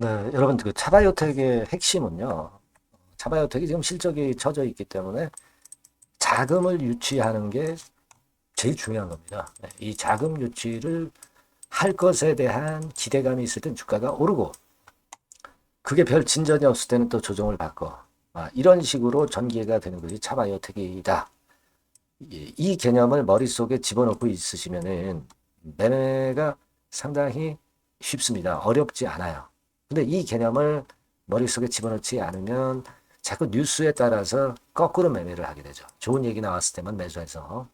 네, 여러분 그 차바이오텍의 핵심은요. 차바이오텍이 지금 실적이 처져 있기 때문에 자금을 유치하는 게 제일 중요한 겁니다. 네, 이 자금 유치를 할 것에 대한 기대감이 있을 땐 주가가 오르고 그게 별 진전이 없을 때는 또 조정을 받고 이런 식으로 전개가 되는 것이 차바이오텍이다. 이 개념을 머릿속에 집어넣고 있으시면은 매매가 상당히 쉽습니다. 어렵지 않아요. 근데 이 개념을 머릿속에 집어넣지 않으면 자꾸 뉴스에 따라서 거꾸로 매매를 하게 되죠. 좋은 얘기 나왔을 때만 매수해서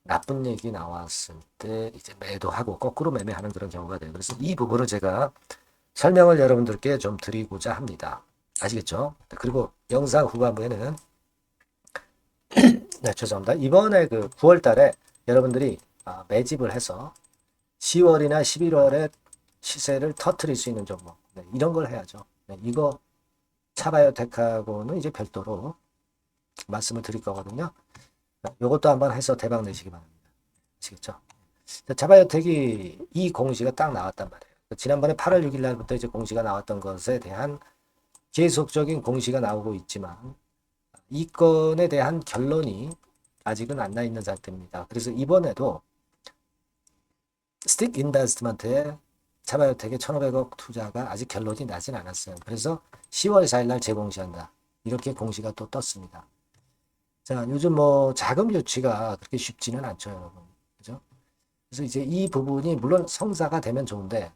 나쁜 얘기 나왔을 때 이제 매도하고 거꾸로 매매하는 그런 경우가 돼요. 그래서 이 부분을 제가 설명을 여러분들께 좀 드리고자 합니다. 아시겠죠? 그리고 영상 후반부에는 네, 죄송합니다. 이번에 그 9월 달에 여러분들이 매집을 해서 10월이나 11월에 시세를 터트릴 수 있는 종목. 네, 이런 걸 해야죠. 네, 이거 차바이오텍하고는 이제 별도로 말씀을 드릴 거거든요. 이것도 한번 해서 대박 내시기 바랍니다. 아시겠죠? 차바이오텍이 이 공시가 딱 나왔단 말이에요. 지난번에 8월 6일 날부터 이제 공시가 나왔던 것에 대한 계속적인 공시가 나오고 있지만 이 건에 대한 결론이 아직은 안 나 있는 상태입니다. 그래서 이번에도 스틱 인베스트먼트에 차바이오텍의 1,500억 투자가 아직 결론이 나진 않았어요. 그래서 10월 4일 날 재공시한다. 이렇게 공시가 또 떴습니다. 자, 요즘 뭐 자금 유치가 그렇게 쉽지는 않죠, 여러분. 그죠? 그래서 이제 이 부분이 물론 성사가 되면 좋은데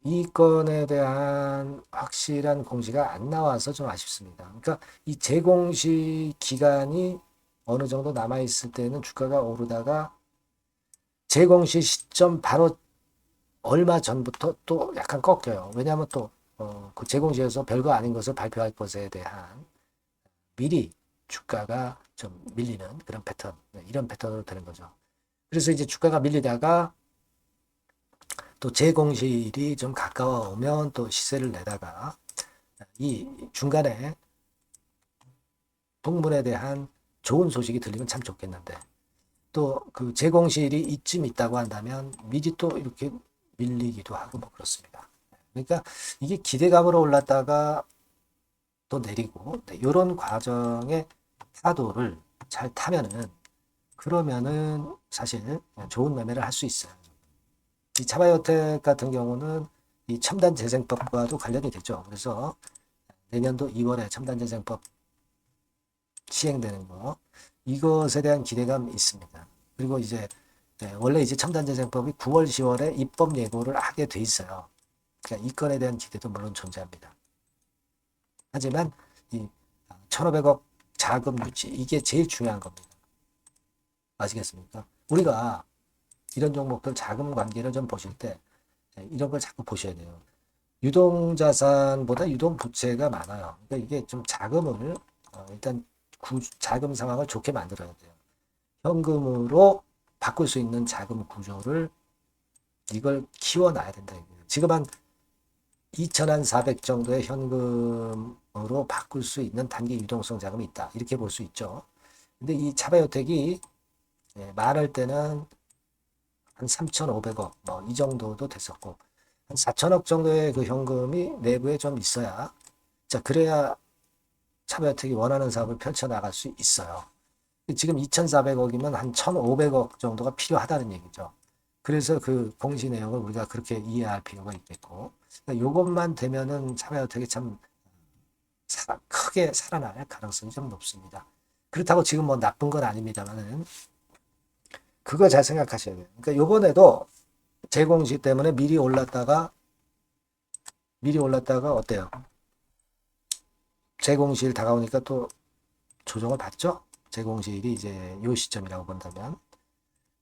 이 건에 대한 확실한 공시가 안 나와서 좀 아쉽습니다. 그러니까 이 재공시 기간이 어느 정도 남아있을 때는 주가가 오르다가 재공시 시점 바로 얼마 전부터 또 약간 꺾여요. 왜냐하면 또 그 재공시에서 별거 아닌 것을 발표할 것에 대한 미리 주가가 좀 밀리는 그런 패턴, 네, 이런 패턴으로 되는 거죠. 그래서 이제 주가가 밀리다가 또 재공시일이 좀 가까워오면 또 시세를 내다가 이 중간에 동물에 대한 좋은 소식이 들리면 참 좋겠는데 또 그 재공시일이 이쯤 있다고 한다면 미리 또 이렇게 밀리기도 하고 뭐 그렇습니다. 그러니까 이게 기대감으로 올랐다가 또 내리고 네, 이런 과정의 파도를 잘 타면은 그러면은 사실 좋은 매매를 할 수 있어요. 이 차바이오텍 같은 경우는 이 첨단재생법과도 관련이 되죠. 그래서 내년도 2월에 첨단재생법 시행되는 거 이것에 대한 기대감이 있습니다. 그리고 이제 네, 원래 이제 첨단재생법이 9월, 10월에 입법 예고를 하게 돼 있어요. 그러니까 이 건에 대한 기대도 물론 존재합니다. 하지만 이 1,500억 자금 유치 이게 제일 중요한 겁니다. 아시겠습니까? 우리가 이런 종목들 자금 관계를 좀 보실 때 이런 걸 자꾸 보셔야 돼요. 유동자산보다 유동부채가 많아요. 그러니까 이게 좀 자금을 일단 자금 상황을 좋게 만들어야 돼요. 현금으로 바꿀 수 있는 자금 구조를 이걸 키워놔야 된다. 지금 한 2,400 정도의 현금으로 바꿀 수 있는 단기 유동성 자금이 있다. 이렇게 볼 수 있죠. 근데 이 차바이오텍이 말할 때는 한 3,500억 뭐 이 정도도 됐었고 한 4천억 정도의 그 현금이 내부에 좀 있어야 자 그래야 차바이오텍이 원하는 사업을 펼쳐나갈 수 있어요. 지금 2,400억이면 한 1,500억 정도가 필요하다는 얘기죠. 그래서 그 공시 내용을 우리가 그렇게 이해할 필요가 있겠고 그러니까 이것만 되면은 차바이오텍이 참 크게 살아날 가능성이 좀 높습니다. 그렇다고 지금 뭐 나쁜 건 아닙니다만은 그거 잘 생각하셔야 돼요. 그러니까 요번에도 재공시 때문에 미리 올랐다가 어때요? 재공시일 다가오니까 또 조정을 받죠? 재공시일이 이제 요 시점이라고 본다면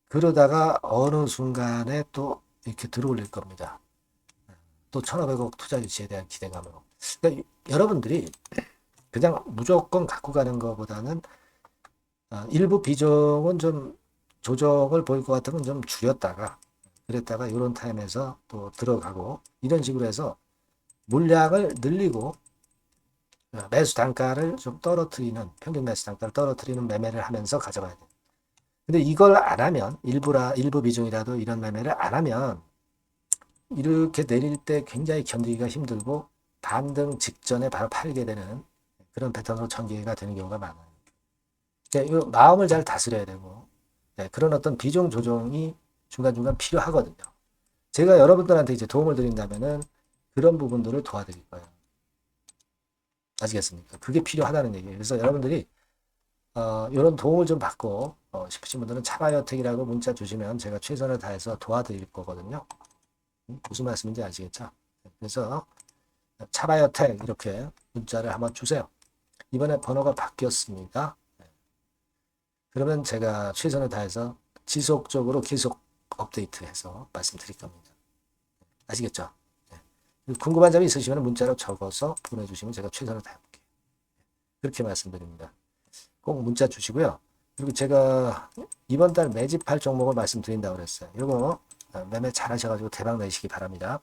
그러다가 어느 순간에 또 이렇게 들어올릴 겁니다. 또 1,500억 투자 유치에 대한 기대감으로. 그러니까 여러분들이 그냥 무조건 갖고 가는 것보다는 일부 비중은 좀 조정을 보일 것 같으면 좀 줄였다가 그랬다가 이런 타임에서 또 들어가고 이런 식으로 해서 물량을 늘리고 매수 단가를 좀 떨어뜨리는 평균 매수 단가를 떨어뜨리는 매매를 하면서 가져가야 돼요. 근데 이걸 안 하면 일부 비중이라도 이런 매매를 안 하면 이렇게 내릴 때 굉장히 견디기가 힘들고 반등 직전에 바로 팔게 되는 그런 패턴으로 전개가 되는 경우가 많아요. 그러니까 이 마음을 잘 다스려야 되고 그런 어떤 비중 조정이 중간중간 필요하거든요. 제가 여러분들한테 이제 도움을 드린다면은 그런 부분들을 도와드릴 거예요. 아시겠습니까? 그게 필요하다는 얘기예요. 그래서 여러분들이 이런 도움을 좀 받고 싶으신 분들은 차바여택이라고 문자 주시면 제가 최선을 다해서 도와드릴 거거든요. 무슨 말씀인지 아시겠죠? 그래서 차바여택 이렇게 문자를 한번 주세요. 이번에 번호가 바뀌었습니다. 그러면 제가 최선을 다해서 지속적으로 계속 업데이트해서 말씀드릴 겁니다. 아시겠죠? 궁금한 점이 있으시면 문자로 적어서 보내주시면 제가 최선을 다해볼게요. 그렇게 말씀드립니다. 꼭 문자 주시고요. 그리고 제가 이번 달 매집할 종목을 말씀드린다고 그랬어요. 이거 매매 잘 하셔가지고 대박 내시기 바랍니다.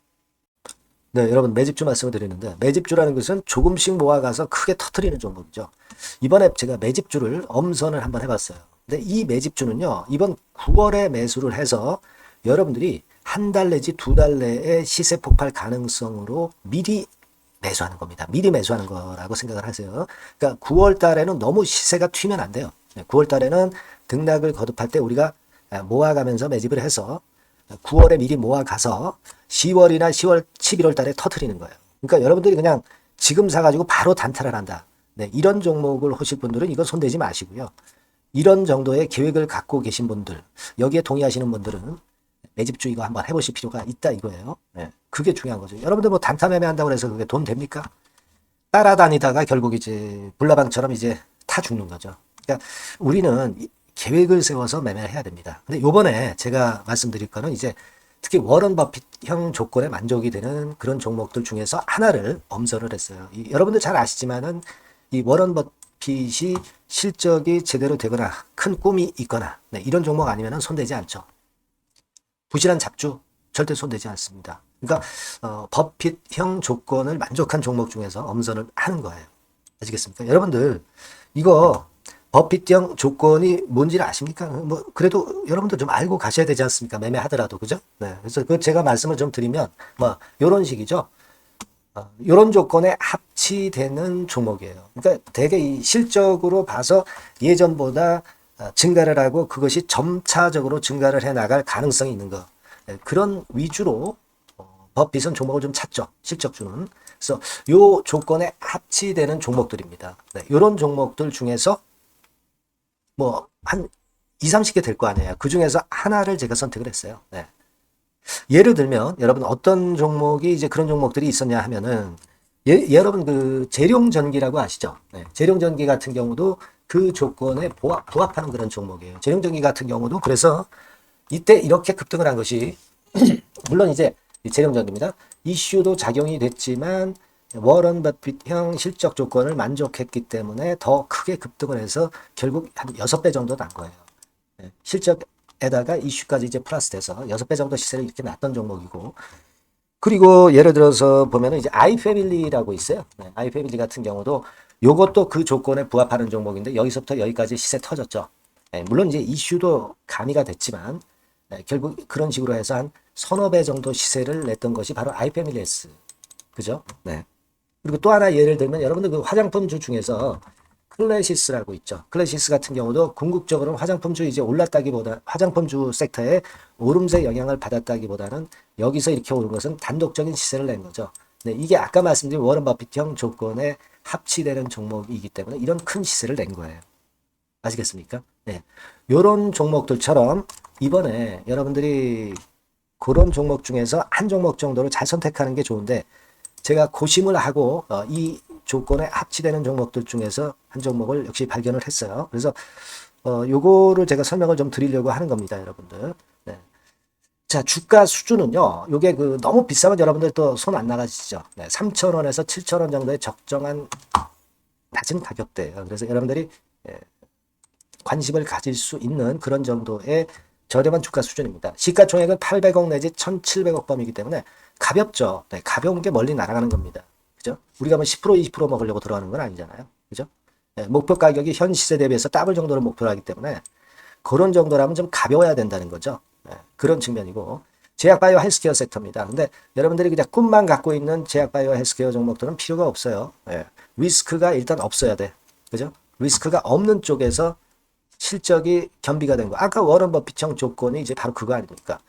네, 여러분 매집주 말씀을 드리는데 매집주라는 것은 조금씩 모아가서 크게 터트리는 종목이죠. 이번에 제가 매집주를 엄선을 한번 해봤어요. 근데 이 매집주는요, 이번 9월에 매수를 해서 여러분들이 한 달 내지 두 달 내에 시세 폭발 가능성으로 미리 매수하는 겁니다. 미리 매수하는 거라고 생각을 하세요. 그러니까 9월 달에는 너무 시세가 튀면 안 돼요. 9월 달에는 등락을 거듭할 때 우리가 모아가면서 매집을 해서 9월에 미리 모아가서 10월이나 10월, 11월 달에 터트리는 거예요. 그러니까 여러분들이 그냥 지금 사가지고 바로 단타를 한다. 네, 이런 종목을 하실 분들은 이거 손대지 마시고요. 이런 정도의 계획을 갖고 계신 분들, 여기에 동의하시는 분들은 매집주 이거 한번 해보실 필요가 있다 이거예요. 네, 그게 중요한 거죠. 여러분들 뭐 단타 매매한다고 해서 그게 돈 됩니까? 따라다니다가 결국 이제 불나방처럼 이제 타 죽는 거죠. 그러니까 우리는 계획을 세워서 매매를 해야 됩니다. 근데 요번에 제가 말씀드릴 거는 이제 특히 워런 버핏형 조건에 만족이 되는 그런 종목들 중에서 하나를 엄선을 했어요. 여러분들 잘 아시지만은 이 워런 버핏이 실적이 제대로 되거나 큰 꿈이 있거나 이런 종목 아니면은 손대지 않죠. 부실한 잡주 절대 손대지 않습니다. 그러니까 버핏형 조건을 만족한 종목 중에서 엄선을 하는 거예요. 아시겠습니까? 여러분들 이거 버핏형 조건이 뭔지를 아십니까? 뭐 그래도 여러분들 좀 알고 가셔야 되지 않습니까? 매매하더라도 그죠? 네. 그래서 그 제가 말씀을 좀 드리면 뭐 이런 식이죠. 이런 조건에 합치되는 종목이에요. 그러니까 되게 이 실적으로 봐서 예전보다 증가를 하고 그것이 점차적으로 증가를 해 나갈 가능성이 있는 거. 네, 그런 위주로 버핏은 종목을 좀 찾죠. 실적주는. 그래서 요 조건에 합치되는 종목들입니다. 네, 이런 종목들 중에서 뭐 한 2, 30개 될 거 아니에요. 그 중에서 하나를 제가 선택을 했어요. 네. 예를 들면 여러분 어떤 종목이 이제 그런 종목들이 있었냐 하면은 여러분 그 재룡전기라고 아시죠? 네. 재룡전기 같은 경우도 그 조건에 부합하는 그런 종목이에요. 재룡전기 같은 경우도 그래서 이때 이렇게 급등을 한 것이 물론 이제 재룡전기입니다. 이슈도 작용이 됐지만 워런 버핏형 실적 조건을 만족했기 때문에 더 크게 급등을 해서 결국 한 6배 정도 난 거예요. 네. 실적에다가 이슈까지 이제 플러스 돼서 6배 정도 시세를 이렇게 놨던 종목이고, 그리고 예를 들어서 보면은 이제 아이패밀리라고 있어요. 네. 아이패밀리 같은 경우도 요것도 그 조건에 부합하는 종목인데 여기서부터 여기까지 시세 터졌죠. 네. 물론 이제 이슈도 가미가 됐지만 결국 그런 식으로 해서 한 서너 배 정도 시세를 냈던 것이 바로 아이패밀리스. 그죠? 네. 그리고 또 하나 예를 들면 여러분들 그 화장품주 중에서 클래시스라고 있죠. 클래시스 같은 경우도 궁극적으로 화장품주 이제 올랐다기보다 화장품주 섹터에 오름세 영향을 받았다기보다는 여기서 이렇게 오른 것은 단독적인 시세를 낸 거죠. 네, 이게 아까 말씀드린 워런 버핏형 조건에 합치되는 종목이기 때문에 이런 큰 시세를 낸 거예요. 아시겠습니까? 네. 요런 종목들처럼 이번에 여러분들이 그런 종목 중에서 한 종목 정도를 잘 선택하는 게 좋은데 제가 고심을 하고 이 조건에 합치되는 종목들 중에서 한 종목을 역시 발견을 했어요. 그래서 요거를 제가 설명을 좀 드리려고 하는 겁니다, 여러분들. 네. 자, 주가 수준은요. 요게 그 너무 비싸면 여러분들 또 손 안 나가시죠. 네, 3,000원에서 7,000원 정도의 적정한 낮은 가격대예요. 그래서 여러분들이 관심을 가질 수 있는 그런 정도의 저렴한 주가 수준입니다. 시가총액은 800억 내지 1,700억 범위이기 때문에 가볍죠. 네, 가벼운 게 멀리 날아가는 겁니다. 그죠? 우리가 뭐 10%, 20% 먹으려고 들어가는 건 아니잖아요. 그죠? 네, 목표 가격이 현 시세 대비해서 더블 정도를 목표로 하기 때문에 그런 정도라면 좀 가벼워야 된다는 거죠. 네, 그런 측면이고. 제약바이오 헬스케어 섹터입니다. 근데 여러분들이 그냥 꿈만 갖고 있는 제약바이오 헬스케어 종목들은 필요가 없어요. 예. 리스크가 일단 없어야 돼. 그죠? 리스크가 없는 쪽에서 실적이 겸비가 된 거. 아까 워런 버핏형 조건이 이제 바로 그거 아닙니까?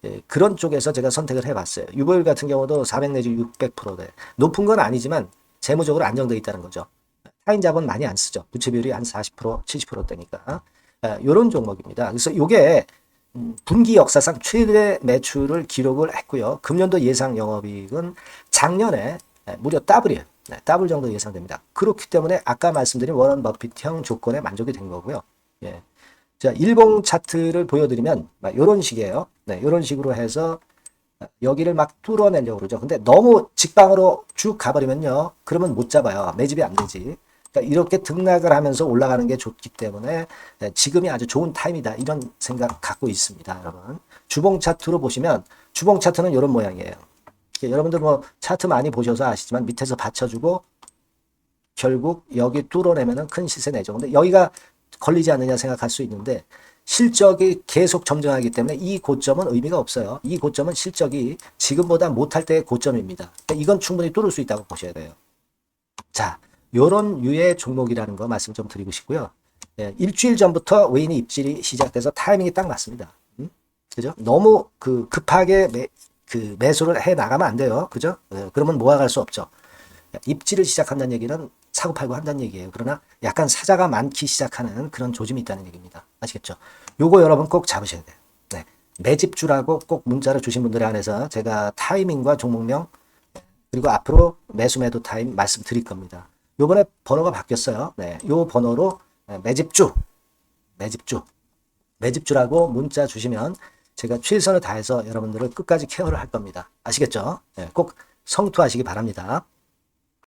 예, 그런 쪽에서 제가 선택을 해봤어요. 유보율 같은 경우도 400 내지 600%대. 높은 건 아니지만 재무적으로 안정되어 있다는 거죠. 타인 자본 많이 안 쓰죠. 부채 비율이 한 40%, 70%대니까. 이런 종목입니다. 그래서 이게 분기 역사상 최대 매출을 기록을 했고요. 금년도 예상 영업이익은 작년에 무려 더블이에요. 더블 정도 예상됩니다. 그렇기 때문에 아까 말씀드린 워런 버핏형 조건에 만족이 된 거고요. 예. 자, 일봉 차트를 보여드리면 이런 식이에요. 네, 이런 식으로 해서 여기를 막 뚫어내려고 그러죠. 근데 너무 직방으로 쭉 가버리면요. 그러면 못 잡아요. 매집이 안 되지. 그러니까 이렇게 등락을 하면서 올라가는 게 좋기 때문에 지금이 아주 좋은 타임이다. 이런 생각 갖고 있습니다. 여러분. 주봉 차트로 보시면 주봉 차트는 이런 모양이에요. 여러분들 뭐 차트 많이 보셔서 아시지만 밑에서 받쳐주고 결국 여기 뚫어내면은 큰 시세 내죠. 근데 여기가 걸리지 않느냐 생각할 수 있는데 실적이 계속 점증하기 때문에 이 고점은 의미가 없어요. 이 고점은 실적이 지금보다 못할 때의 고점입니다. 그러니까 이건 충분히 뚫을 수 있다고 보셔야 돼요. 자, 요런 유의 종목이라는 거 말씀 좀 드리고 싶고요. 예, 일주일 전부터 외인이 입질이 시작돼서 타이밍이 딱 맞습니다. 그죠? 너무 급하게 매수를 해 나가면 안 돼요. 그죠? 예, 그러면 모아갈 수 없죠. 입질을 시작한다는 얘기는 사고 팔고 한다는 얘기예요. 그러나 약간 사자가 많기 시작하는 그런 조짐이 있다는 얘기입니다. 아시겠죠? 요거 여러분 꼭 잡으셔야 돼요. 네. 매집주라고 꼭 문자를 주신 분들에 한해서 제가 타이밍과 종목명 그리고 앞으로 매수 매도 타임 말씀드릴 겁니다. 요번에 번호가 바뀌었어요. 네. 요 번호로 매집주라고 문자 주시면 제가 최선을 다해서 여러분들을 끝까지 케어를 할 겁니다. 아시겠죠? 네. 꼭 성투하시기 바랍니다.